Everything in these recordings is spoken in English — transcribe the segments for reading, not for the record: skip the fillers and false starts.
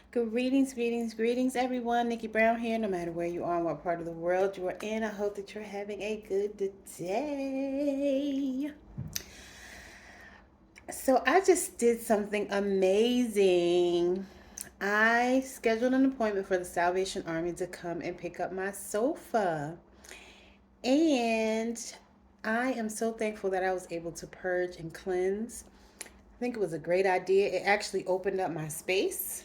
Greetings, everyone. Nikki Brown here. No matter where you are and what part of the world you are in, I hope that you're having a good day. So, I just did something amazing. I scheduled an appointment for the Salvation Army to come and pick up my sofa. And I am so thankful that I was able to purge and cleanse. I think it was a great idea. It actually opened up my space.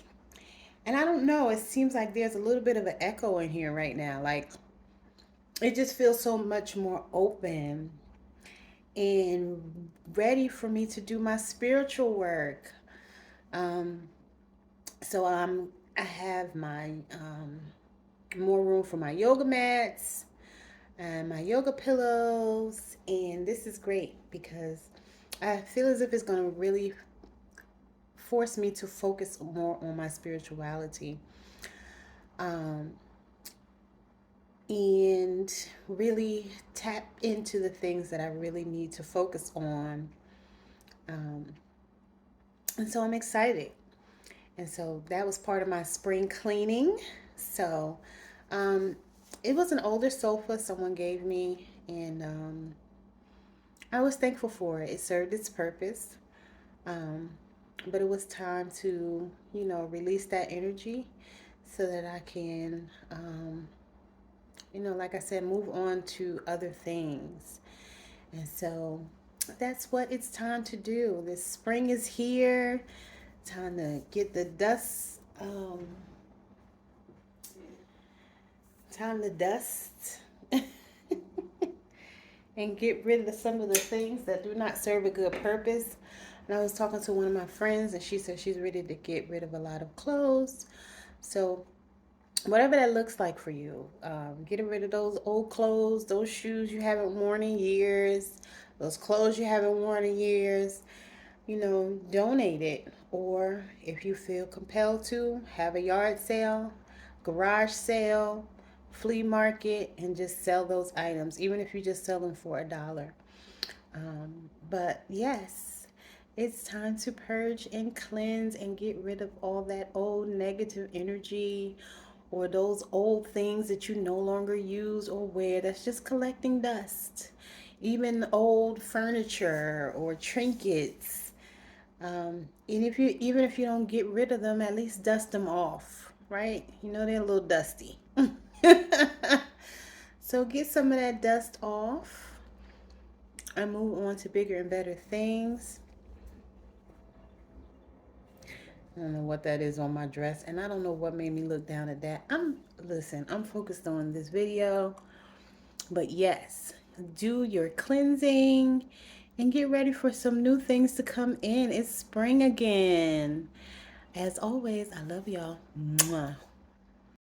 And I don't know, it seems like there's a little bit of an echo in here right now. Like it just feels so much more open and ready for me to do my spiritual work. Um, so I have my more room for my yoga mats and my yoga pillows, and this is great because I feel as if it's going to really force me to focus more on my spirituality. Um, and really tap into the things that I really need to focus on. Um, and so I'm excited. And so that was part of my spring cleaning. So um, it was an older sofa someone gave me, and I was thankful for it. It served its purpose. Um, but it was time to, release that energy so that I can like I said, move on to other things. And so that's what it's time to do. This spring is here. Time to get the dust. Time to dust and get rid of some of the things that do not serve a good purpose. And I was talking to one of my friends, and she said she's ready to get rid of a lot of clothes. So whatever that looks like for you, getting rid of those old clothes, those shoes you haven't worn in years, those clothes you haven't worn in years, donate it. Or if you feel compelled to, have a yard sale, garage sale, flea market, and just sell those items, even if you just sell them for $1. But yes, it's time to purge and cleanse and get rid of all that old negative energy or those old things that you no longer use or wear that's just collecting dust. Even old furniture or trinkets. And even if you don't get rid of them, at least dust them off, right? They're a little dusty. So get some of that dust off and move on to bigger and better things. I don't know what that is on my dress, and I don't know what made me look down at that. I'm focused on this video. But yes, do your cleansing and get ready for some new things to come in. It's spring again. As always, I love y'all. Mwah.